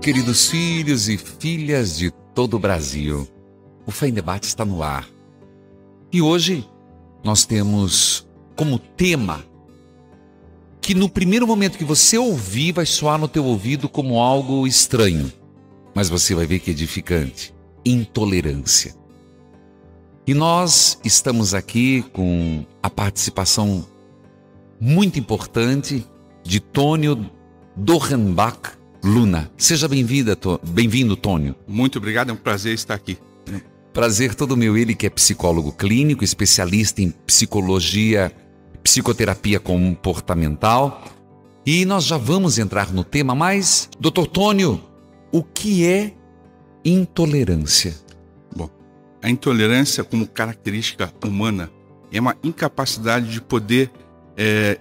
Queridos filhos e filhas de todo o Brasil, o Fé em Debate está no ar. E hoje nós temos como tema que no primeiro momento que você ouvir vai soar no teu ouvido como algo estranho, mas você vai ver que é edificante: intolerância. E nós estamos aqui com a participação muito importante de Tônio Dorrenbach Luna. Seja bem-vindo, Tônio. Muito obrigado, é um prazer estar aqui. Prazer todo meu. Ele que é psicólogo clínico, especialista em psicologia, psicoterapia comportamental. E nós já vamos entrar no tema, mas, Dr. Tônio, o que é intolerância? Bom, a intolerância como característica humana é uma incapacidade de poder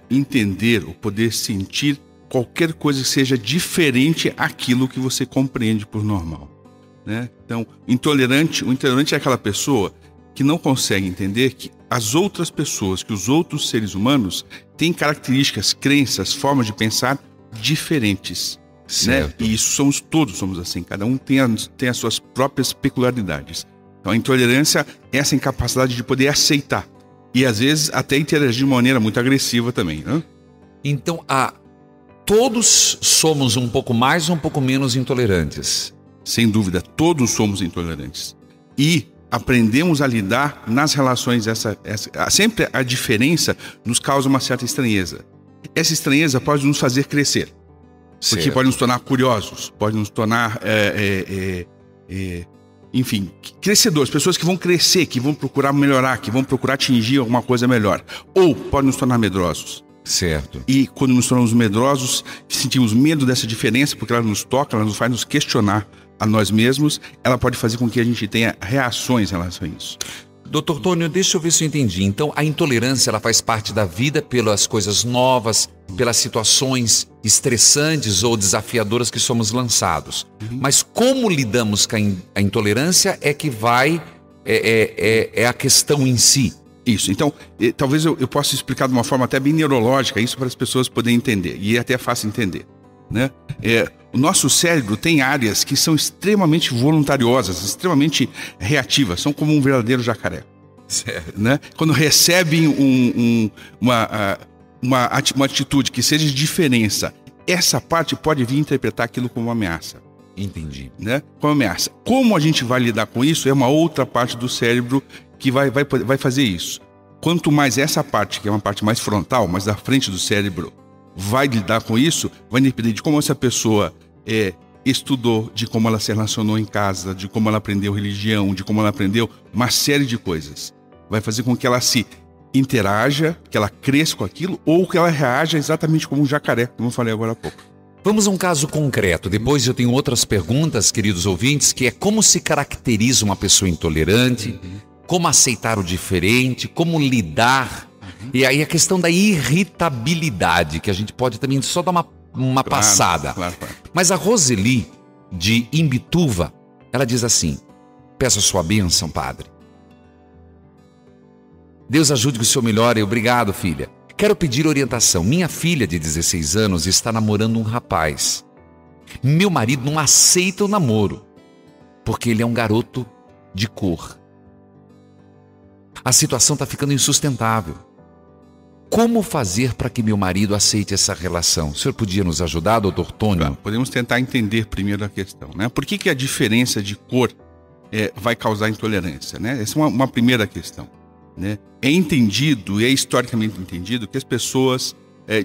entender ou poder sentir qualquer coisa que seja diferente àquilo que você compreende por normal, né? Então, o intolerante é aquela pessoa que não consegue entender que as outras pessoas, que os outros seres humanos têm características, crenças, formas de pensar diferentes, né? E isso todos somos assim, cada um tem as suas próprias peculiaridades. Então, a intolerância é essa incapacidade de poder aceitar e, às vezes, até interagir de uma maneira muito agressiva também, né? Então, todos somos um pouco mais ou um pouco menos intolerantes. Sem dúvida, todos somos intolerantes. E aprendemos a lidar nas relações. Sempre a diferença nos causa uma certa estranheza. Essa estranheza pode nos fazer crescer. Porque pode nos tornar curiosos, pode nos tornar, enfim, crescedores. Pessoas que vão crescer, que vão procurar melhorar, que vão procurar atingir alguma coisa melhor. Ou pode nos tornar medrosos. Certo. E quando nos tornamos medrosos, sentimos medo dessa diferença, porque ela nos toca, ela nos faz nos questionar a nós mesmos, ela pode fazer com que a gente tenha reações em relação a isso. Doutor Tônio, deixa eu ver se eu entendi. Então, a intolerância, ela faz parte da vida pelas coisas novas, pelas situações estressantes ou desafiadoras que somos lançados. Mas como lidamos com a intolerância é que é a questão em si. Isso, então, talvez eu possa explicar de uma forma até bem neurológica isso para as pessoas poderem entender, e é até fácil entender, né? O nosso cérebro tem áreas que são extremamente voluntariosas, extremamente reativas, são como um verdadeiro jacaré. Certo. Né? Quando recebem uma atitude que seja de diferença, essa parte pode vir interpretar aquilo como uma ameaça. Entendi. Né? Como ameaça. Como a gente vai lidar com isso é uma outra parte do cérebro que vai fazer isso. Quanto mais essa parte, que é uma parte mais frontal, mais da frente do cérebro, vai lidar com isso, vai depender de como essa pessoa estudou, de como ela se relacionou em casa, de como ela aprendeu religião, de como ela aprendeu uma série de coisas. Vai fazer com que ela se interaja, que ela cresça com aquilo, ou que ela reaja exatamente como um jacaré, como eu falei agora há pouco. Vamos a um caso concreto. Depois eu tenho outras perguntas, queridos ouvintes, que é como se caracteriza uma pessoa intolerante, como aceitar o diferente, como lidar. E aí a questão da irritabilidade, que a gente pode também só dar uma passada. Claro. Mas a Roseli, de Imbituva, ela diz assim: peço a sua bênção, padre. Deus ajude que o senhor melhore. Obrigado, filha. Quero pedir orientação. Minha filha de 16 anos está namorando um rapaz. Meu marido não aceita o namoro, porque ele é um garoto de cor. A situação está ficando insustentável. Como fazer para que meu marido aceite essa relação? O senhor podia nos ajudar, doutor Tônio? Claro, podemos tentar entender primeiro a questão, né? Por que a diferença de cor vai causar intolerância, né? Essa é uma primeira questão, né? É entendido e é historicamente entendido que as pessoas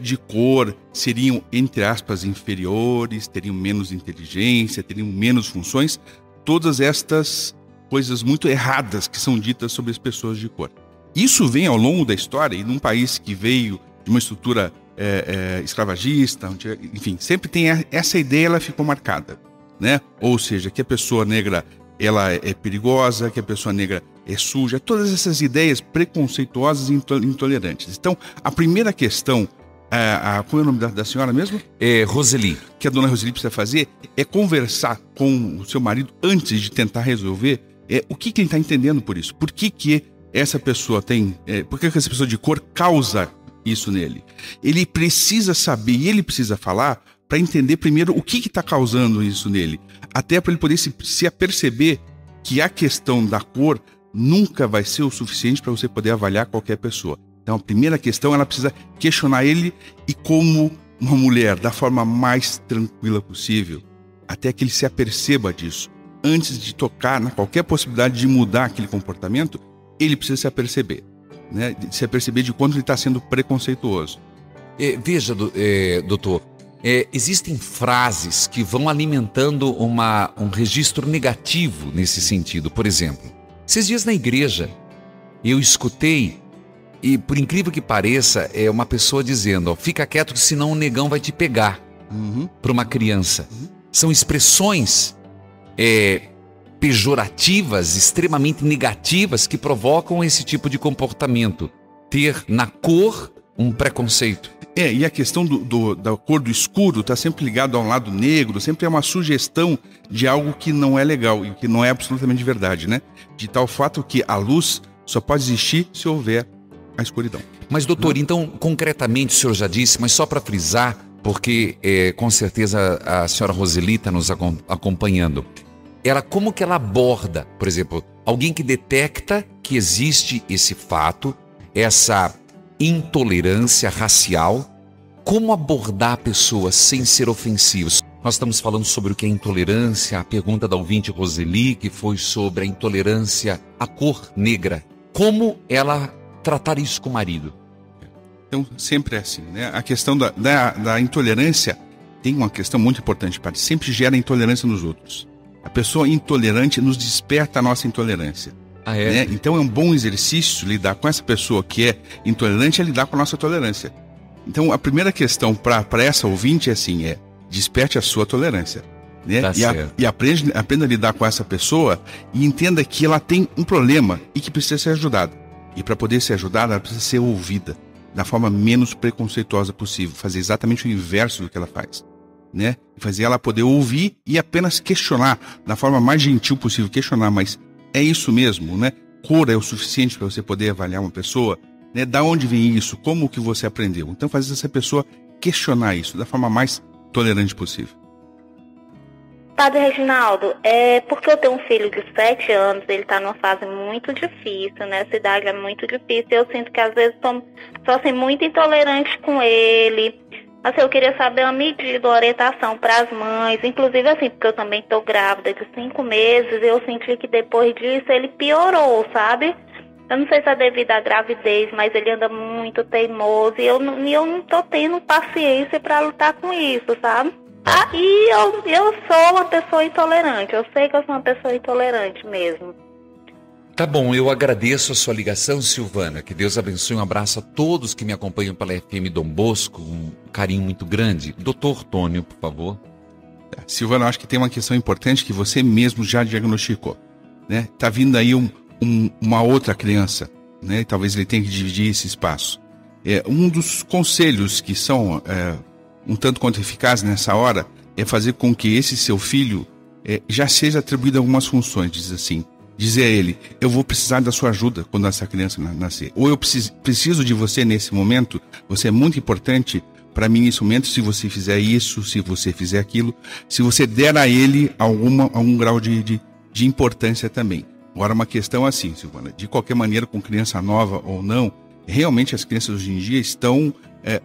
de cor seriam, entre aspas, inferiores, teriam menos inteligência, teriam menos funções. Todas estas coisas muito erradas que são ditas sobre as pessoas de cor. Isso vem ao longo da história, e num país que veio de uma estrutura escravagista, enfim, sempre tem essa ideia, ela ficou marcada, né? Ou seja, que a pessoa negra ela é perigosa, que a pessoa negra é suja, todas essas ideias preconceituosas e intolerantes. Então, a primeira questão, como é o nome da senhora mesmo? Roseli. Que a dona Roseli precisa fazer é conversar com o seu marido antes de tentar resolver o que ele está entendendo por isso. Por que essa pessoa por que essa pessoa de cor causa isso nele? Ele precisa saber e ele precisa falar para entender primeiro o que está causando isso nele. Até para ele poder se aperceber que a questão da cor nunca vai ser o suficiente para você poder avaliar qualquer pessoa. Então, a primeira questão, ela precisa questionar ele e como uma mulher, da forma mais tranquila possível, até que ele se aperceba disso. Antes de tocar na qualquer possibilidade de mudar aquele comportamento, ele precisa se aperceber, né? Se aperceber de quanto ele está sendo preconceituoso. Veja, doutor, existem frases que vão alimentando um registro negativo nesse sentido. Por exemplo, esses dias na igreja, eu escutei, e por incrível que pareça, uma pessoa dizendo, fica quieto que senão o negão vai te pegar, para uma criança. São expressões pejorativas, extremamente negativas, que provocam esse tipo de comportamento. Ter na cor um preconceito. E a questão da cor do escuro está sempre ligado a um lado negro, sempre é uma sugestão de algo que não é legal e que não é absolutamente verdade, né? De tal fato que a luz só pode existir se houver a escuridão. Mas, doutor, então, concretamente, o senhor já disse, mas só para frisar, porque com certeza a senhora Roseli está nos acompanhando. Como que ela aborda, por exemplo, alguém que detecta que existe esse fato, essa intolerância racial, como abordar a pessoa sem ser ofensivo? Nós estamos falando sobre o que é intolerância, a pergunta da ouvinte Roseli, que foi sobre a intolerância à cor negra. Como ela tratar isso com o marido? Então, sempre é assim, né? A questão da intolerância tem uma questão muito importante, padre. Sempre gera intolerância nos outros. A pessoa intolerante nos desperta a nossa intolerância. Né? Então é um bom exercício lidar com essa pessoa que é intolerante, é lidar com a nossa tolerância. Então a primeira questão para essa ouvinte é assim, desperte a sua tolerância, né? Tá e aprenda a lidar com essa pessoa e entenda que ela tem um problema e que precisa ser ajudada. E para poder ser ajudada, ela precisa ser ouvida da forma menos preconceituosa possível, fazer exatamente o inverso do que ela faz, né? Fazer ela poder ouvir e apenas questionar da forma mais gentil possível, questionar, mas é isso mesmo, né? Cor é o suficiente para você poder avaliar uma pessoa, né? Da onde vem isso? Como que você aprendeu? Então fazer essa pessoa questionar isso da forma mais tolerante possível. Padre Reginaldo, porque eu tenho um filho de 7 anos, ele está numa fase muito difícil, né? Essa idade é muito difícil, eu sinto que às vezes sou assim, muito intolerante com ele. Assim, eu queria saber uma medida, uma orientação para as mães, inclusive assim, porque eu também estou grávida de 5 meses, eu senti que depois disso ele piorou, sabe? Eu não sei se é devido à gravidez, mas ele anda muito teimoso e eu não estou tendo paciência para lutar com isso, sabe? E eu sou uma pessoa intolerante, eu sei que eu sou uma pessoa intolerante mesmo. Tá bom, eu agradeço a sua ligação, Silvana, que Deus abençoe, um abraço a todos que me acompanham pela FM Dom Bosco, um carinho muito grande. Doutor Tônio, por favor. Silvana, eu acho que tem uma questão importante que você mesmo já diagnosticou, né? Tá vindo aí uma outra criança, né? Talvez ele tenha que dividir esse espaço. Um dos conselhos que são um tanto quanto eficazes nessa hora é fazer com que esse seu filho já seja atribuído algumas funções, dizer a ele, eu vou precisar da sua ajuda quando essa criança nascer. Ou eu preciso de você nesse momento, você é muito importante para mim nesse momento, se você fizer isso, se você fizer aquilo, se você der a ele algum grau de importância também. Agora, uma questão assim, Silvana, de qualquer maneira, com criança nova ou não, realmente as crianças hoje em dia estão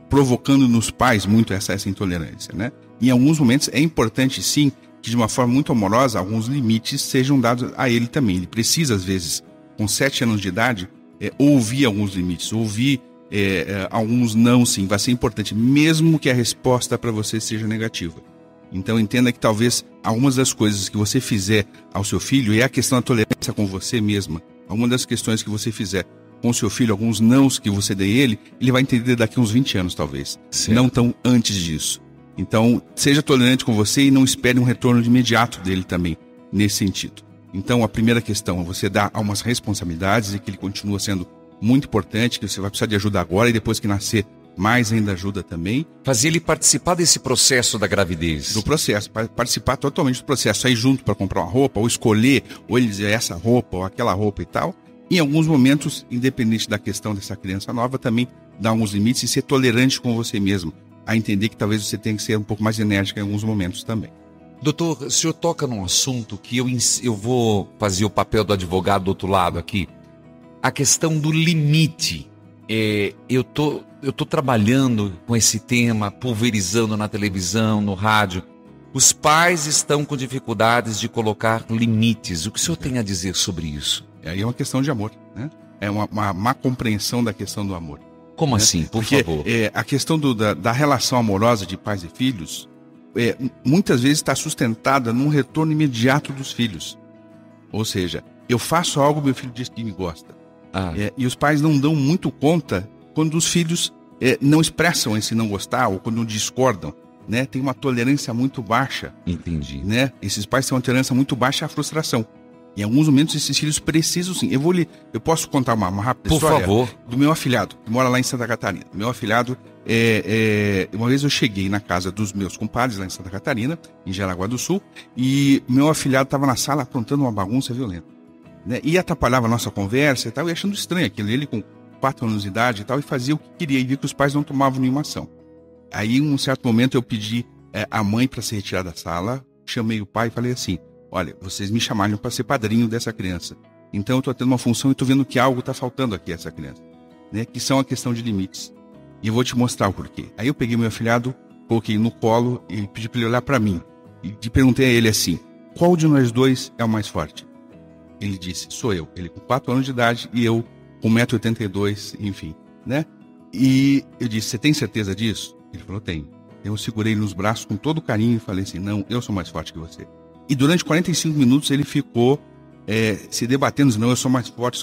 provocando nos pais muito essa intolerância, né? Em alguns momentos é importante, sim, que de uma forma muito amorosa, alguns limites sejam dados a ele também. Ele precisa, às vezes, com 7 anos de idade, ouvir alguns limites, ouvir alguns não, sim, vai ser importante, mesmo que a resposta para você seja negativa. Então entenda que talvez algumas das coisas que você fizer ao seu filho, e a questão da tolerância com você mesma, algumas das questões que você fizer com o seu filho, alguns nãos que você dê ele vai entender daqui a uns 20 anos talvez, certo. Não tão antes disso. Então seja tolerante com você e não espere um retorno de imediato dele também, nesse sentido. Então a primeira questão é você dar algumas responsabilidades e que ele continua sendo muito importante, que você vai precisar de ajuda agora e depois que nascer, mais ainda ajuda também. Fazer ele participar desse processo da gravidez. Do processo, participar totalmente do processo, sair junto para comprar uma roupa, ou escolher, ou ele dizer essa roupa ou aquela roupa e tal. Em alguns momentos, independente da questão dessa criança nova, também dar alguns limites e ser tolerante com você mesmo. a entender que talvez você tenha que ser um pouco mais enérgica em alguns momentos também. Doutor, o senhor toca num assunto que eu vou fazer o papel do advogado do outro lado aqui. A questão do limite. Eu tô trabalhando com esse tema, pulverizando na televisão, no rádio. Os pais estão com dificuldades de colocar limites. O que o senhor tem a dizer sobre isso? Aí é uma questão de amor, né? É uma má compreensão da questão do amor. Como né? assim, por Porque, favor? A questão da relação amorosa de pais e filhos, muitas vezes está sustentada num retorno imediato dos filhos. Ou seja, eu faço algo, meu filho diz que me gosta. E os pais não dão muito conta quando os filhos não expressam esse não gostar ou quando discordam. Né? Tem uma tolerância muito baixa. Entendi. Né? Esses pais têm uma tolerância muito baixa à frustração. Em alguns momentos, esses filhos precisam sim. Eu posso contar uma rápida história? Por favor. Do meu afilhado, que mora lá em Santa Catarina. Meu afilhado, uma vez eu cheguei na casa dos meus compadres lá em Santa Catarina, em Jaraguá do Sul, e meu afilhado estava na sala aprontando uma bagunça violenta. Né? E atrapalhava a nossa conversa e tal, e achando estranho aquilo. Ele com 4 anos de idade e tal, e fazia o que queria, e vi que os pais não tomavam nenhuma ação. Aí, em um certo momento, eu pedi a mãe para se retirar da sala, chamei o pai e falei assim: olha, vocês me chamaram para ser padrinho dessa criança. Então eu estou tendo uma função e estou vendo que algo está faltando aqui a essa criança. Né? Que são a questão de limites. E eu vou te mostrar o porquê. Aí eu peguei meu afilhado, coloquei no colo e pedi para ele olhar para mim. E perguntei a ele assim: qual de nós dois é o mais forte? Ele disse: sou eu. Ele com 4 anos de idade e eu com 1,82 m, enfim. Né? E eu disse: você tem certeza disso? Ele falou: tenho. Eu segurei ele nos braços com todo carinho e falei assim: não, eu sou mais forte que você. E durante 45 minutos ele ficou se debatendo, dizendo: não, eu sou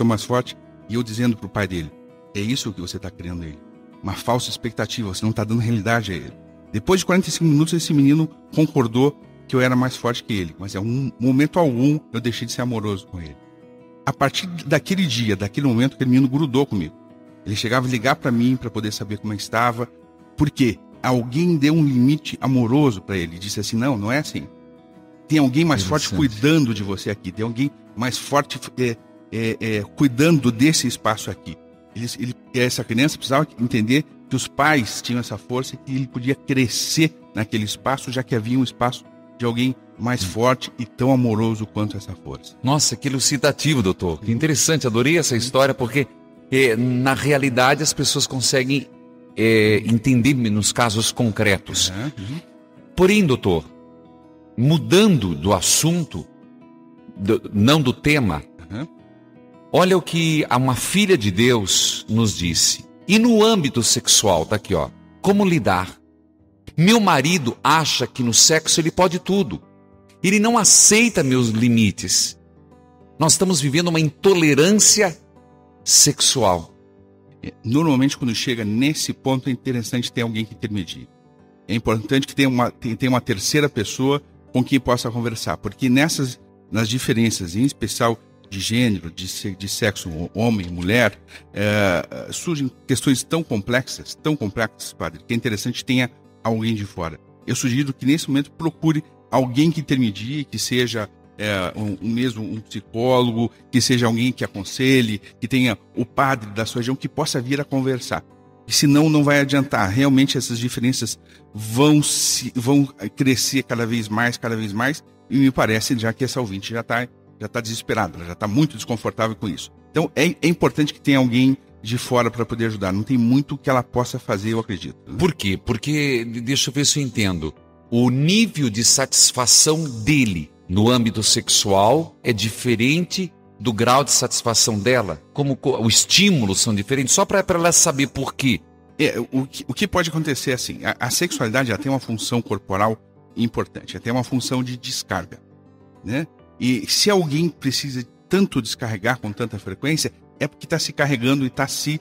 mais forte. E eu dizendo para o pai dele: é isso que você está criando ele. Uma falsa expectativa, você não está dando realidade a ele. Depois de 45 minutos esse menino concordou que eu era mais forte que ele. Mas em um momento algum eu deixei de ser amoroso com ele. A partir daquele dia, daquele momento, aquele menino grudou comigo. Ele chegava a ligar para mim para poder saber como eu estava. Por quê? Alguém deu um limite amoroso para ele. Disse assim: não é assim. Tem alguém mais forte cuidando de você aqui. Tem alguém mais forte cuidando desse espaço aqui. Essa criança precisava entender que os pais tinham essa força e que ele podia crescer naquele espaço, já que havia um espaço de alguém mais forte e tão amoroso quanto essa força. Nossa, que elucidativo, doutor. Que interessante, adorei essa história, porque na realidade as pessoas conseguem entender nos casos concretos. Porém, doutor, mudando do assunto, não do tema, olha o que uma filha de Deus nos disse. E no âmbito sexual, tá aqui, ó. Como lidar? Meu marido acha que no sexo ele pode tudo. Ele não aceita meus limites. Nós estamos vivendo uma intolerância sexual. Normalmente, quando chega nesse ponto, é interessante ter alguém que intermedie. É importante que tenha uma terceira pessoa com quem possa conversar, porque nas diferenças, em especial de gênero, de sexo, homem, mulher, surgem questões tão complexas, padre, que é interessante que tenha alguém de fora. Eu sugiro que nesse momento procure alguém que intermedie, que seja um psicólogo, que seja alguém que aconselhe, que tenha o padre da sua região que possa vir a conversar. E senão não vai adiantar. Realmente essas diferenças vão crescer cada vez mais, e me parece já que essa ouvinte já está desesperada, ela já está muito desconfortável com isso. Então é importante que tenha alguém de fora para poder ajudar. Não tem muito que ela possa fazer, eu acredito. Né? Por quê? Porque, deixa eu ver se eu entendo, o nível de satisfação dele no âmbito sexual é diferente do grau de satisfação dela? Como os estímulos são diferentes? Só para ela saber por quê. O que pode acontecer é assim, a sexualidade tem uma função corporal importante, tem uma função de descarga, né? E se alguém precisa tanto descarregar com tanta frequência, é porque está se carregando e está se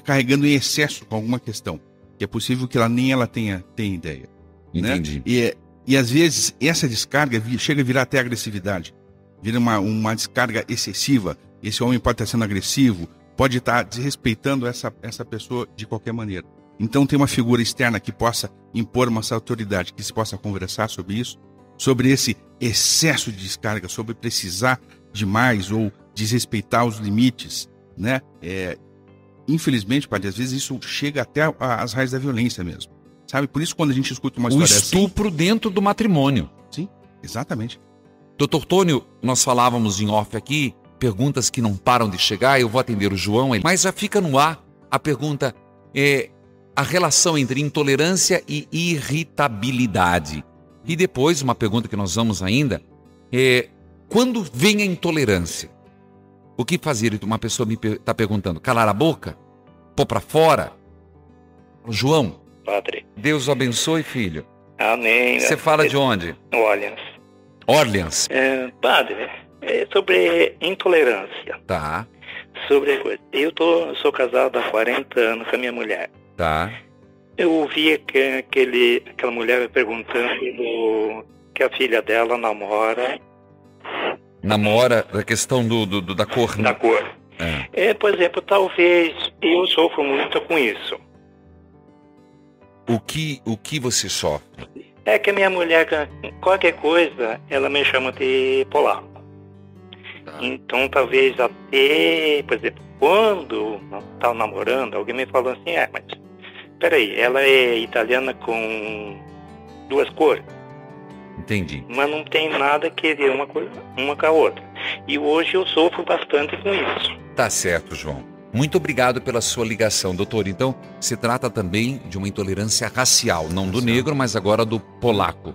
carregando em excesso com alguma questão, que é possível que nem ela tenha ideia. Entendi. Né? E às vezes essa descarga chega a virar até agressividade, vira uma descarga excessiva. Esse homem pode estar sendo agressivo, pode estar desrespeitando essa pessoa de qualquer maneira. Então tem uma figura externa que possa impor uma autoridade, que se possa conversar sobre isso, sobre esse excesso de descarga, sobre precisar demais ou desrespeitar os limites, né? Infelizmente, padre, às vezes isso chega até as raízes da violência mesmo. sabe? Por isso, quando a gente escuta uma O história estupro dentro do matrimônio. assim... Sim, exatamente. Doutor Tônio, nós falávamos em off aqui, perguntas que não param de chegar, eu vou atender o João, mas já fica no ar a pergunta, a relação entre intolerância e irritabilidade. E depois, uma pergunta que nós vamos ainda, quando vem a intolerância, o que fazer? Uma pessoa me está perguntando, calar a boca? Pôr para fora? João, Padre. Deus o abençoe, filho. Amém. Você fala de onde? Orleans. Orleans. Padre, sobre intolerância. Tá. Sobre coisa. Eu sou casado há 40 anos com a minha mulher. Tá. Eu ouvi aquela mulher me perguntando que a filha dela namora. Namora a questão da cor. Da cor. Por exemplo, talvez eu sofro muito com isso. O que você sofre? É que a minha mulher, qualquer coisa, ela me chama de polaco. Tá. Então, talvez até, por exemplo, quando estava namorando, alguém me falou assim, mas peraí, ela é italiana com 2 cores. Entendi. Mas não tem nada que ver uma com a outra. E hoje eu sofro bastante com isso. Tá certo, João. Muito obrigado pela sua ligação, doutor. Então, se trata também de uma intolerância racial, não do negro, mas agora do polaco.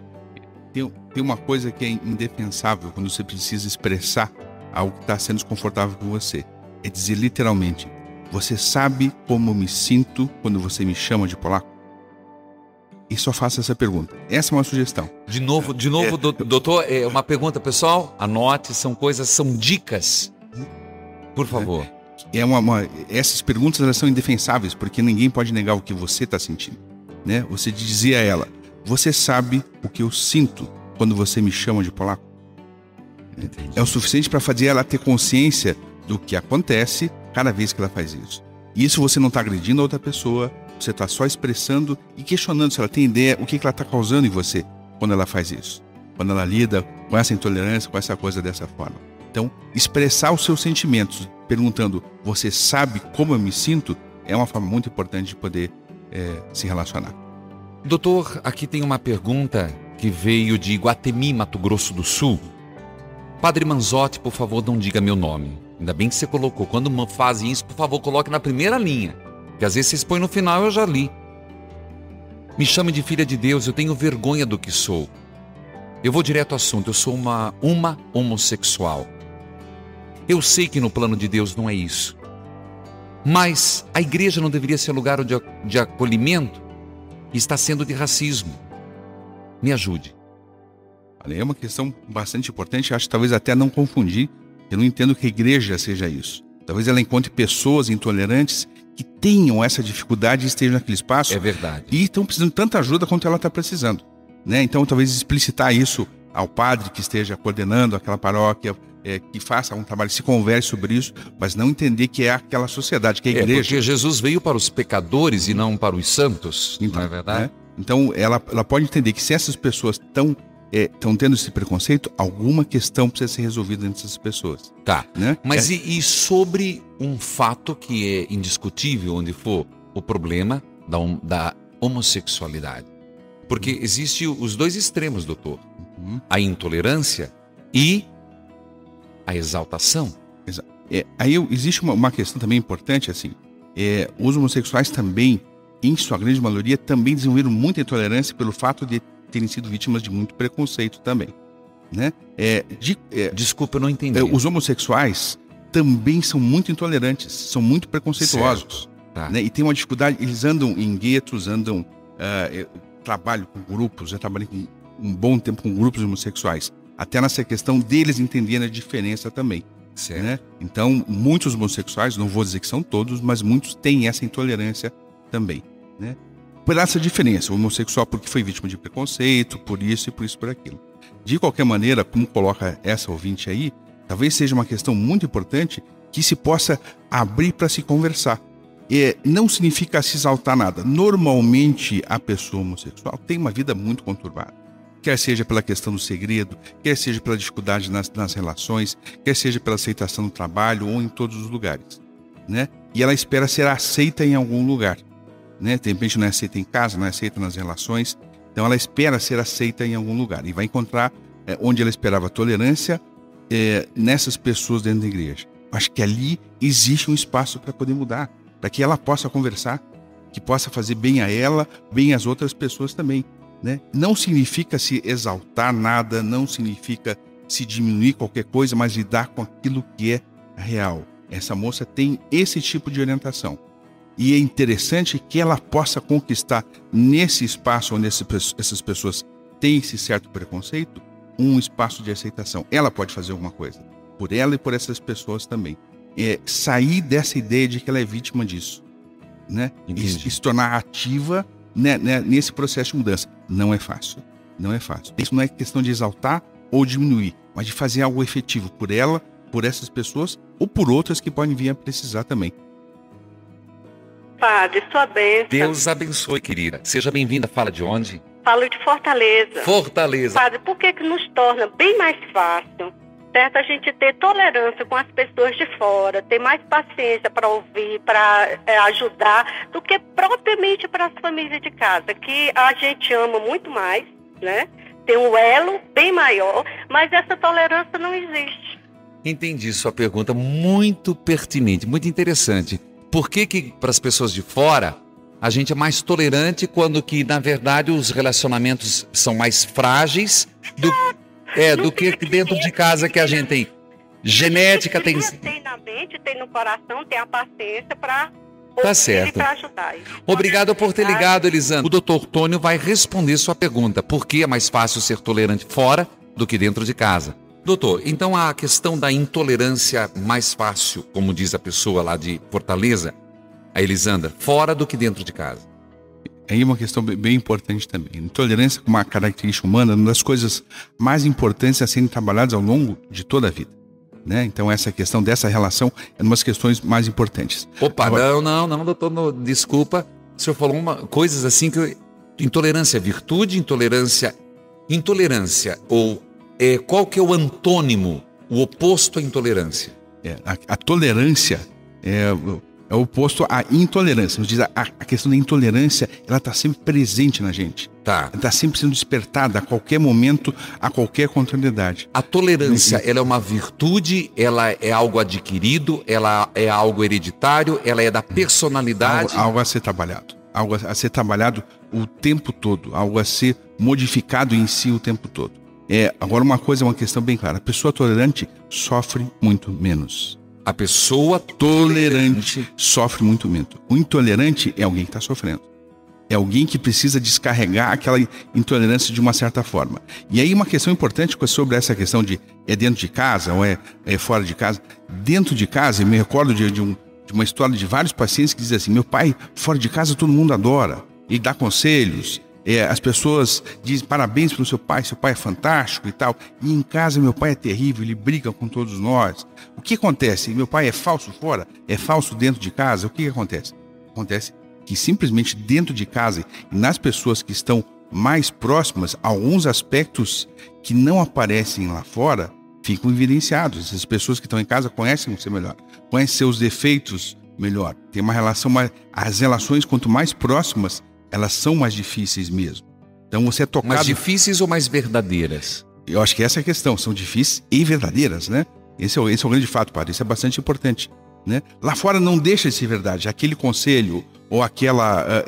Tem uma coisa que é indefensável quando você precisa expressar algo que está sendo desconfortável com você. É dizer literalmente, você sabe como eu me sinto quando você me chama de polaco? E só faça essa pergunta. Essa é uma sugestão. De novo, doutor, uma pergunta, pessoal. Anote, são dicas. Por favor. Essas perguntas elas são indefensáveis, porque ninguém pode negar o que você está sentindo, né? Você dizia a ela, você sabe o que eu sinto quando você me chama de polaco? Entendi. É o suficiente para fazer ela ter consciência do que acontece cada vez que ela faz isso. E isso você não está agredindo a outra pessoa, você está só expressando e questionando se ela tem ideia o que ela está causando em você quando ela faz isso, quando ela lida com essa intolerância, com essa coisa dessa forma. Então, expressar os seus sentimentos, perguntando, você sabe como eu me sinto, é uma forma muito importante de poder se relacionar. Doutor, aqui tem uma pergunta que veio de Iguatemi, Mato Grosso do Sul. Padre Manzotti, por favor, não diga meu nome. Ainda bem que você colocou. Quando fazem isso, por favor, coloque na primeira linha. Que às vezes vocês põem no final, eu já li. Me chame de filha de Deus, eu tenho vergonha do que sou. Eu vou direto ao assunto, eu sou uma homossexual. Eu sei que no plano de Deus não é isso. Mas a igreja não deveria ser lugar de acolhimento? Está sendo de racismo. Me ajude. É uma questão bastante importante, acho que talvez até não confundir. Eu não entendo que a igreja seja isso. Talvez ela encontre pessoas intolerantes que tenham essa dificuldade e estejam naquele espaço. É verdade. E estão precisando de tanta ajuda quanto ela está precisando, né? Então talvez explicitar isso ao padre que esteja coordenando aquela paróquia, que faça um trabalho, se converse sobre isso, mas não entender que é aquela sociedade, que é a igreja. Porque Jesus veio para os pecadores e não para os santos, então, não é verdade? Né? Então ela pode entender que se essas pessoas estão tendo esse preconceito, alguma questão precisa ser resolvida entre essas pessoas. Tá, né? Mas e sobre um fato que é indiscutível, onde for o problema da homossexualidade? Porque existe os dois extremos, doutor. A intolerância e a exaltação. Aí existe uma questão também importante, assim. Os homossexuais também, em sua grande maioria, também desenvolveram muita intolerância pelo fato de terem sido vítimas de muito preconceito também, né? Desculpa, eu não entendi. Os homossexuais também são muito intolerantes, são muito preconceituosos, tá, né? E tem uma dificuldade, eles andam em guetos, trabalho com grupos, já trabalhei com um bom tempo com grupos homossexuais, até nessa questão deles entenderem a diferença também, né? Então, muitos homossexuais, não vou dizer que são todos, mas muitos têm essa intolerância também, né? Por essa diferença, o homossexual porque foi vítima de preconceito, por isso e por aquilo. De qualquer maneira, como coloca essa ouvinte aí, talvez seja uma questão muito importante que se possa abrir para se conversar. Não significa se exaltar nada. Normalmente, a pessoa homossexual tem uma vida muito conturbada. Quer seja pela questão do segredo, quer seja pela dificuldade nas relações, quer seja pela aceitação no trabalho ou em todos os lugares, né? E ela espera ser aceita em algum lugar. né? De repente não é aceita em casa, não é aceita nas relações. Então ela espera ser aceita em algum lugar e vai encontrar onde ela esperava tolerância nessas pessoas dentro da igreja. Acho que ali existe um espaço para poder mudar, para que ela possa conversar, que possa fazer bem a ela, bem às outras pessoas também, né? Não significa se exaltar nada, não significa se diminuir qualquer coisa, mas lidar com aquilo que é real. Essa moça tem esse tipo de orientação. E é interessante que ela possa conquistar nesse espaço onde essas pessoas têm esse certo preconceito, um espaço de aceitação. Ela pode fazer alguma coisa, por ela e por essas pessoas também. Sair dessa ideia de que ela é vítima disso, né? E se tornar ativa, né, nesse processo de mudança. Não é fácil, não é fácil. Isso não é questão de exaltar ou diminuir, mas de fazer algo efetivo por ela, por essas pessoas ou por outras que podem vir a precisar também. Padre, sua bênção. Deus abençoe, querida. Seja bem-vinda. Fala de onde? Falo de Fortaleza. Fortaleza. Padre, por que nos torna bem mais fácil, certo, a gente ter tolerância com as pessoas de fora, ter mais paciência para ouvir, para ajudar, do que propriamente para as famílias de casa, que a gente ama muito mais, né? Tem um elo bem maior, mas essa tolerância não existe. Entendi sua pergunta, muito pertinente, muito interessante. Por que para as pessoas de fora a gente é mais tolerante quando que, na verdade, os relacionamentos são mais frágeis do que dentro de casa, que a gente tem genética, tem na mente, tem no coração, tem a paciência para tá certo. Ajudar. Obrigado por ter ligado, Elisandra. O doutor Tônio vai responder sua pergunta. Por que é mais fácil ser tolerante fora do que dentro de casa? Doutor, então a questão da intolerância mais fácil, como diz a pessoa lá de Fortaleza, a Elisandra, fora do que dentro de casa. Aí uma questão bem importante também. Intolerância como uma característica humana é uma das coisas mais importantes a serem trabalhadas ao longo de toda a vida, né? Então essa questão dessa relação é uma das questões mais importantes. Opa, agora... não, doutor, desculpa. O senhor falou coisas assim que... Intolerância é virtude, intolerância ou... qual que é o antônimo, o oposto à intolerância? A tolerância é o oposto à intolerância. Nos diz a questão da intolerância, ela está sempre presente na gente. Tá. Está sempre sendo despertada a qualquer momento, a qualquer contrariedade. A tolerância, ela é uma virtude, ela é algo adquirido, ela é algo hereditário, ela é da personalidade? Algo a ser trabalhado. Algo a ser trabalhado o tempo todo, algo a ser modificado em si o tempo todo. Agora uma questão bem clara, a pessoa tolerante sofre muito menos. A pessoa tolerante sofre muito menos. O intolerante é alguém que está sofrendo. É alguém que precisa descarregar aquela intolerância de uma certa forma. E aí uma questão importante sobre essa questão de dentro de casa ou é fora de casa. Dentro de casa, eu me recordo de uma história de vários pacientes que dizem assim, meu pai fora de casa todo mundo adora, ele dá conselhos, as pessoas dizem parabéns pelo seu pai é fantástico e tal. E em casa meu pai é terrível, ele briga com todos nós. O que acontece? Meu pai é falso fora? É falso dentro de casa? O que acontece? Acontece que simplesmente dentro de casa, nas pessoas que estão mais próximas, alguns aspectos que não aparecem lá fora ficam evidenciados. Essas pessoas que estão em casa conhecem você melhor, conhecem seus defeitos melhor. Tem uma relação mais... As relações, quanto mais próximas, elas são mais difíceis mesmo. Então você é tocado... Mais difíceis ou mais verdadeiras? Eu acho que essa é a questão. São difíceis e verdadeiras, né? Esse é o grande fato, padre. Isso é bastante importante, né? Lá fora não deixa de ser verdade. Aquele conselho ou aquela,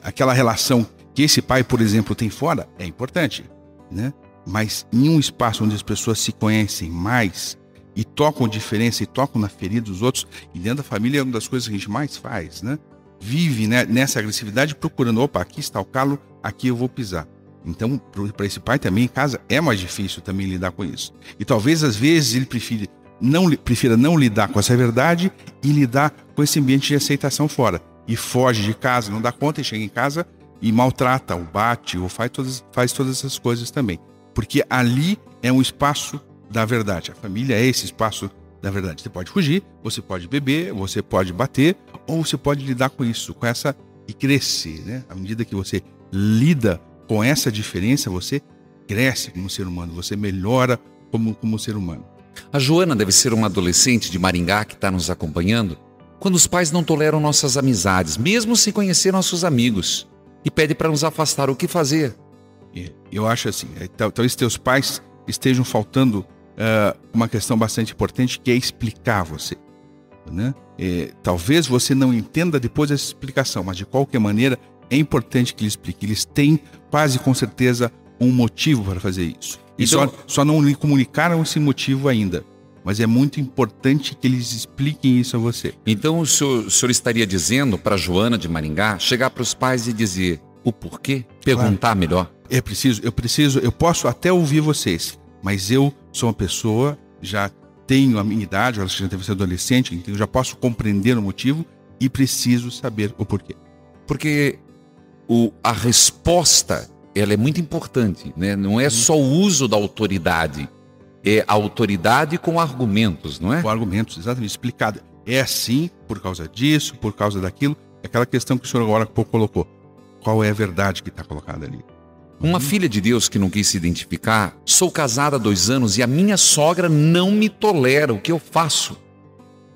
aquela relação que esse pai, por exemplo, tem fora é importante, né? Mas em um espaço onde as pessoas se conhecem mais e tocam diferença e tocam na ferida dos outros, e dentro da família é uma das coisas que a gente mais faz, né? Vive, né, nessa agressividade procurando, opa, aqui está o calo, aqui eu vou pisar. Então, para esse pai também em casa é mais difícil também lidar com isso. E talvez às vezes ele prefira não lidar com essa verdade e lidar com esse ambiente de aceitação fora. E foge de casa, não dá conta e chega em casa e maltrata, ou bate, ou faz todas essas coisas também. Porque ali é um espaço da verdade. A família é esse espaço da verdade. Você pode fugir, você pode beber, você pode bater, ou você pode lidar com isso, com essa e crescer, né? À medida que você lida com essa diferença, você cresce como ser humano, você melhora como ser humano. A Joana deve ser uma adolescente de Maringá que está nos acompanhando. quando os pais não toleram nossas amizades, mesmo sem conhecer nossos amigos, e pede para nos afastar, o que fazer? Eu acho assim, talvez teus pais estejam faltando uma questão bastante importante, que é explicar você, né? Talvez você não entenda depois dessa explicação, mas de qualquer maneira é importante que eles expliquem. Eles têm quase com certeza um motivo para fazer isso. E Então, só não lhe comunicaram esse motivo ainda. Mas é muito importante que eles expliquem isso a você. Então o senhor estaria dizendo para Joana de Maringá chegar para os pais e dizer o porquê? Perguntar melhor? Eu posso até ouvir vocês, mas eu sou uma pessoa, já tenho a minha idade, eu já deve ser adolescente, então eu já posso compreender o motivo e preciso saber o porquê. Porque a resposta, ela é muito importante, né? Não é só o uso da autoridade, é a autoridade com argumentos, não é? Com argumentos, exatamente, explicado. É assim, por causa disso, por causa daquilo, é aquela questão que o senhor agora há pouco colocou. Qual é a verdade que está colocada ali? Uma filha de Deus que não quis se identificar, sou casada há 2 anos e a minha sogra não me tolera, o que eu faço?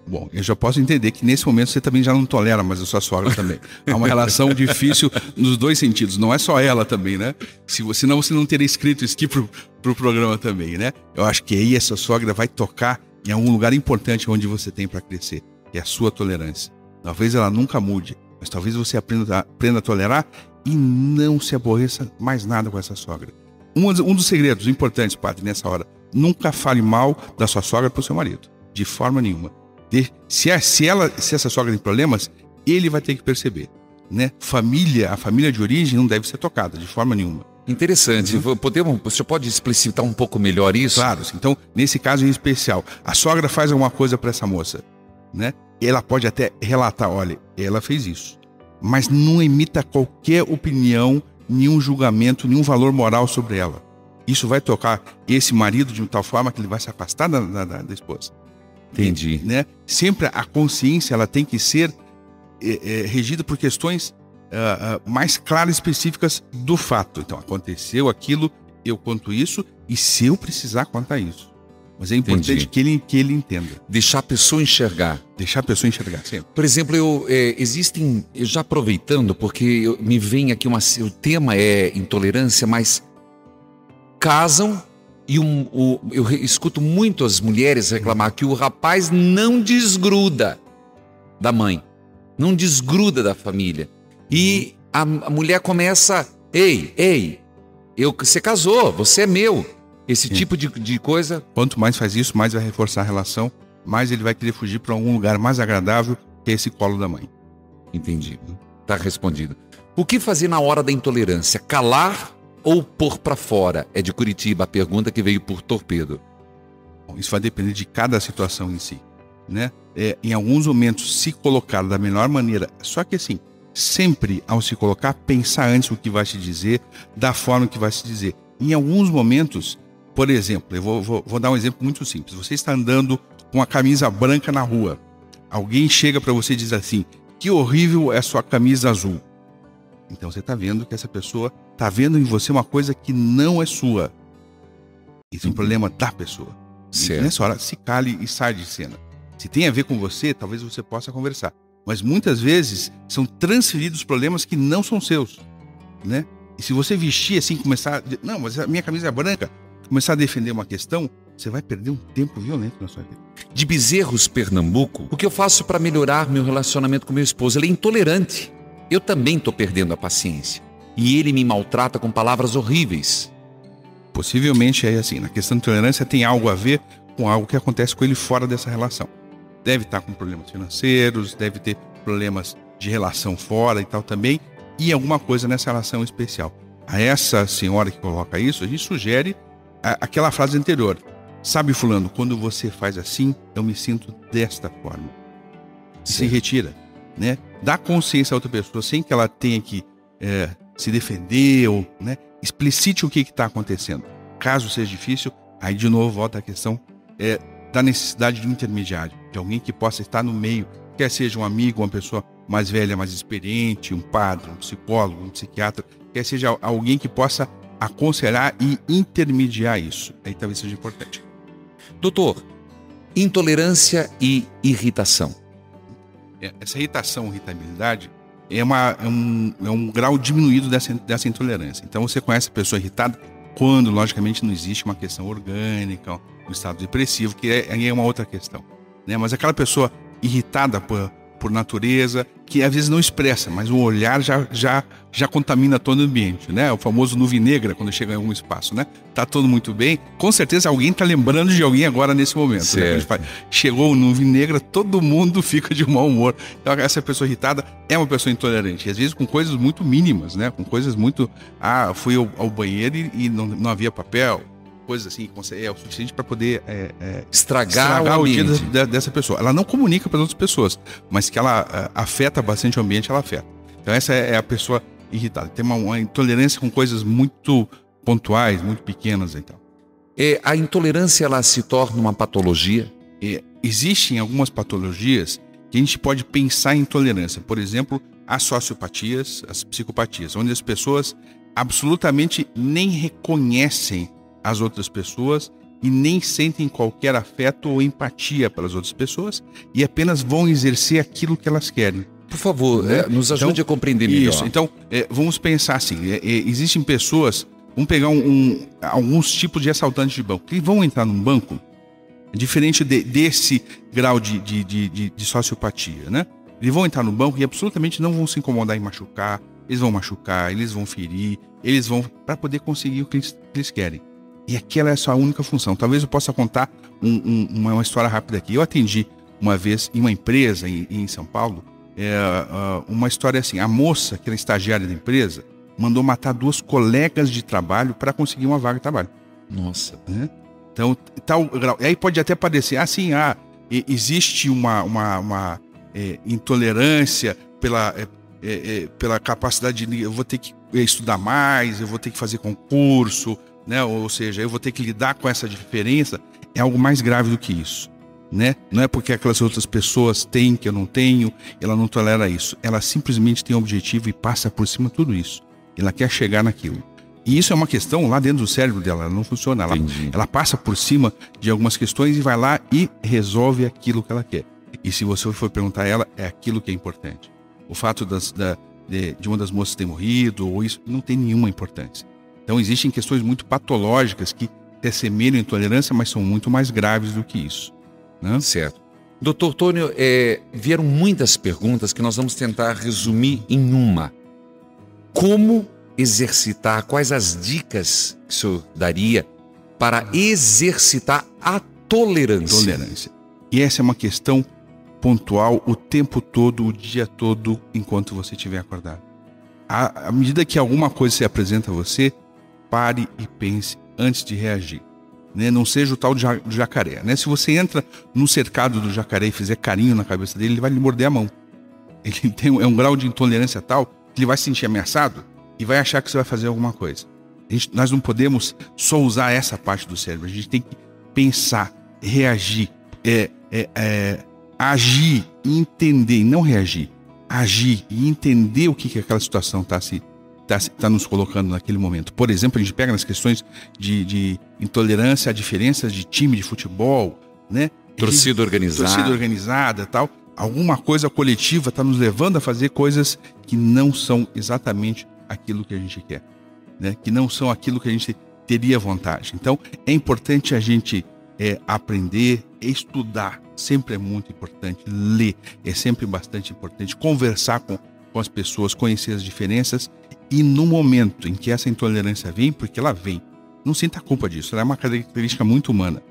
Bom, eu já posso entender que nesse momento você também já não tolera mais a sua sogra também. Há uma relação difícil nos dois sentidos, não é só ela também, né? Senão você não teria escrito isso aqui pro programa também, né? Eu acho que aí essa sogra vai tocar em algum lugar importante onde você tem para crescer, que é a sua tolerância. Talvez ela nunca mude, mas talvez você aprenda a tolerar e não se aborreça mais nada com essa sogra. Um dos segredos importantes, padre, nessa hora, nunca fale mal da sua sogra pro seu marido, de forma nenhuma. Se essa sogra tem problemas, ele vai ter que perceber, né? A família de origem não deve ser tocada de forma nenhuma. Interessante. O senhor pode explicitar um pouco melhor isso? Claro. Então, nesse caso em especial, a sogra faz alguma coisa para essa moça, né? Ela pode até relatar, olha, ela fez isso, mas não emita qualquer opinião, nenhum julgamento, nenhum valor moral sobre ela. Isso vai tocar esse marido de uma tal forma que ele vai se afastar da esposa. Entendi. Né? Sempre a consciência ela tem que ser regida por questões mais claras e específicas do fato. Então, aconteceu aquilo, eu conto isso, e se eu precisar contar isso. Mas é importante que ele entenda. Deixar a pessoa enxergar. Deixar a pessoa enxergar, sempre. Por exemplo, eu já aproveitando, porque me vem aqui o tema é intolerância, mas casam. E eu escuto muito as mulheres reclamar que o rapaz não desgruda da mãe, não desgruda da família. E a mulher começa, ei, você casou, você é meu. Esse tipo de coisa. Quanto mais faz isso, mais vai reforçar a relação, mais ele vai querer fugir para algum lugar mais agradável que é esse colo da mãe. Entendi. Tá respondido. O que fazer na hora da intolerância? Calar ou pôr para fora? É de Curitiba a pergunta que veio por torpedo. Bom, isso vai depender de cada situação em si, né? Em alguns momentos se colocar da melhor maneira, só que assim, sempre ao se colocar, pensar antes o que vai se dizer, da forma que vai se dizer. Em alguns momentos, por exemplo, eu vou dar um exemplo muito simples. Você está andando com a camisa branca na rua. Alguém chega para você e diz assim, que horrível é a sua camisa azul. Então você está vendo que essa pessoa está vendo em você uma coisa que não é sua. Isso é um problema da pessoa. Certo. E nessa hora, se cale e sai de cena. Se tem a ver com você, talvez você possa conversar. Mas muitas vezes são transferidos problemas que não são seus, né? E se você vestir assim, começar... Não, mas a minha camisa é branca. Começar a defender uma questão, você vai perder um tempo violento na sua vida. De Bezerros, Pernambuco, o que eu faço para melhorar meu relacionamento com meu esposo? Ele é intolerante. Eu também estou perdendo a paciência. E ele me maltrata com palavras horríveis. Possivelmente é assim. Na questão de tolerância tem algo a ver com algo que acontece com ele fora dessa relação. Deve estar com problemas financeiros, deve ter problemas de relação fora e tal também. E alguma coisa nessa relação especial. A essa senhora que coloca isso, a gente sugere aquela frase anterior. Sabe, fulano, quando você faz assim, eu me sinto desta forma. Se retira, né? Dá consciência a outra pessoa sem que ela tenha que se defender ou, né? Explicite o que está acontecendo. Caso seja difícil, aí de novo volta a questão da necessidade de um intermediário, de alguém que possa estar no meio, quer seja um amigo, uma pessoa mais velha, mais experiente, um padre, um psicólogo, um psiquiatra, quer seja alguém que possa aconselhar e intermediar isso. Aí talvez seja importante. Doutor, intolerância e irritação. essa irritação, irritabilidade, é um grau diminuído dessa intolerância. Então você conhece a pessoa irritada quando, logicamente, não existe uma questão orgânica, um estado depressivo, que é uma outra questão, né? Mas aquela pessoa irritada por natureza, que às vezes não expressa, mas o olhar já contamina todo o ambiente, né? O famoso nuvem negra quando chega em algum espaço, né? Tá tudo muito bem, com certeza alguém tá lembrando de alguém agora nesse momento, né? Chegou o nuvem negra, todo mundo fica de mau humor. Então essa pessoa irritada é uma pessoa intolerante, às vezes com coisas muito mínimas, né? Com coisas muito... fui ao banheiro e não havia papel, coisas assim, é o suficiente para poder estragar o dia dessa pessoa. Ela não comunica para as outras pessoas, mas que ela afeta bastante o ambiente, ela afeta. Então essa é a pessoa irritada. Tem uma intolerância com coisas muito pontuais, muito pequenas e tal. A intolerância, ela se torna uma patologia? Existem algumas patologias que a gente pode pensar em intolerância. Por exemplo, as sociopatias, as psicopatias, onde as pessoas absolutamente nem reconhecem as outras pessoas e nem sentem qualquer afeto ou empatia pelas outras pessoas e apenas vão exercer aquilo que elas querem. Por favor, nos ajude a compreender melhor. Isso, então vamos pensar assim, existem pessoas, vamos pegar alguns tipos de assaltantes de banco, que vão entrar num banco, diferente desse grau de sociopatia, né? Eles vão entrar no banco e absolutamente não vão se incomodar em machucar, eles vão ferir, eles vão para poder conseguir o que eles querem. E aquela é a sua única função. Talvez eu possa contar uma história rápida aqui. Eu atendi uma vez em uma empresa em São Paulo, uma história assim, a moça, que era estagiária da empresa, mandou matar 2 colegas de trabalho para conseguir uma vaga de trabalho. Nossa. Né? Então, tal grau. E aí pode até parecer, existe uma intolerância pela capacidade de... Eu vou ter que estudar mais, eu vou ter que fazer concurso, né? Ou seja, eu vou ter que lidar com essa diferença. É algo mais grave do que isso, né? Não é porque aquelas outras pessoas têm que eu não tenho, ela não tolera isso. Ela simplesmente tem um objetivo e passa por cima de tudo isso. Ela quer chegar naquilo. E isso é uma questão lá dentro do cérebro dela, ela não funciona. Ela passa por cima de algumas questões e vai lá e resolve aquilo que ela quer. E se você for perguntar a ela, é aquilo que é importante. O fato de uma das moças ter morrido, ou isso, não tem nenhuma importância. Então existem questões muito patológicas que se assemelham à intolerância, mas são muito mais graves do que isso, né? Certo. Doutor Tônio, vieram muitas perguntas que nós vamos tentar resumir em uma. Como exercitar, quais as dicas que o senhor daria para exercitar a tolerância? E essa é uma questão pontual o tempo todo, o dia todo, enquanto você estiver acordado. À medida que alguma coisa se apresenta a você, pare e pense antes de reagir, né? Não seja o tal do jacaré, né? Se você entra no cercado do jacaré e fizer carinho na cabeça dele, ele vai lhe morder a mão. Ele é um grau de intolerância tal que ele vai se sentir ameaçado e vai achar que você vai fazer alguma coisa. Nós não podemos só usar essa parte do cérebro. A gente tem que pensar, reagir, agir e entender, não reagir. Agir e entender o que aquela situação está nos colocando naquele momento. Por exemplo, a gente pega nas questões de intolerância a diferenças de time de futebol, né? Torcida organizada, tal. Alguma coisa coletiva está nos levando a fazer coisas que não são exatamente aquilo que a gente quer, né? Que não são aquilo que a gente teria vontade. Então, é importante a gente aprender, estudar. Sempre é muito importante. Ler é sempre bastante importante. Conversar com as pessoas, conhecer as diferenças. E no momento em que essa intolerância vem, porque ela vem, não sinta culpa disso. Ela é uma característica muito humana.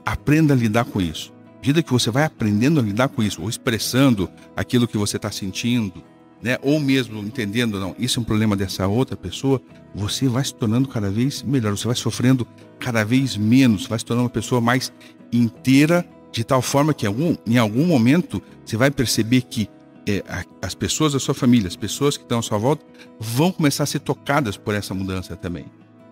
Aprenda a lidar com isso. À medida que você vai aprendendo a lidar com isso, ou expressando aquilo que você está sentindo, né? Ou mesmo entendendo, não, isso é um problema dessa outra pessoa, você vai se tornando cada vez melhor. Você vai sofrendo cada vez menos, vai se tornando uma pessoa mais inteira, de tal forma que em algum momento você vai perceber que as pessoas da sua família, as pessoas que estão à sua volta, vão começar a ser tocadas por essa mudança também.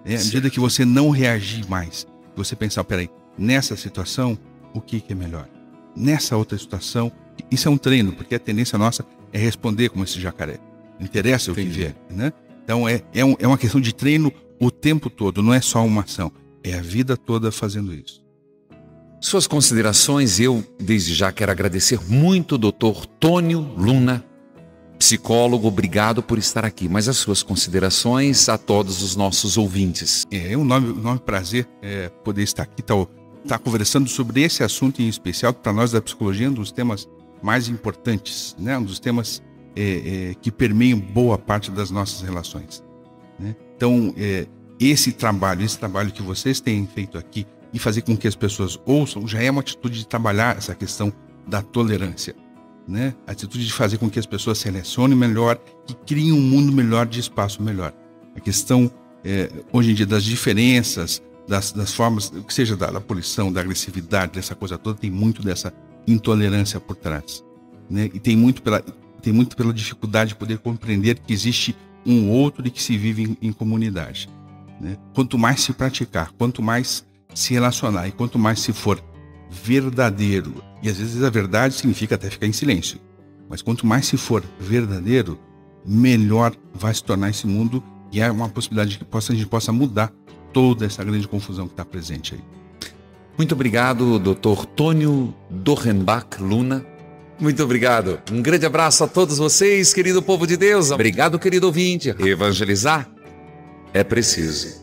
À medida que você não reagir mais, você pensar, peraí, nessa situação, o que é melhor? Nessa outra situação, isso é um treino, porque a tendência nossa é responder como esse jacaré. Não interessa o que vier, né? Então é uma questão de treino o tempo todo, não é só uma ação, é a vida toda fazendo isso. Suas considerações, eu desde já quero agradecer muito o Dr. Tônio Luna, psicólogo, obrigado por estar aqui. Mas as suas considerações a todos os nossos ouvintes. É um enorme prazer poder estar aqui, estar conversando sobre esse assunto em especial, que para nós da psicologia é um dos temas mais importantes, né? Um dos temas que permeiam boa parte das nossas relações, né? Então, esse trabalho que vocês têm feito aqui e fazer com que as pessoas ouçam, já é uma atitude de trabalhar essa questão da tolerância, né? A atitude de fazer com que as pessoas selecionem melhor e criem um mundo melhor, de espaço melhor. A questão, hoje em dia, das diferenças, das formas, que seja da poluição, da agressividade, dessa coisa toda, tem muito dessa intolerância por trás, né? E tem muito pela dificuldade de poder compreender que existe um outro e que se vive em comunidade, né? Quanto mais se praticar, quanto mais se relacionar e quanto mais se for verdadeiro, e às vezes a verdade significa até ficar em silêncio, mas quanto mais se for verdadeiro, melhor vai se tornar esse mundo, e é uma possibilidade que a gente possa mudar toda essa grande confusão que está presente aí. Muito obrigado, Dr. Tônio Dorrenbach Luna. Muito obrigado. Um grande abraço a todos vocês, querido povo de Deus. Obrigado, querido ouvinte. Evangelizar é preciso.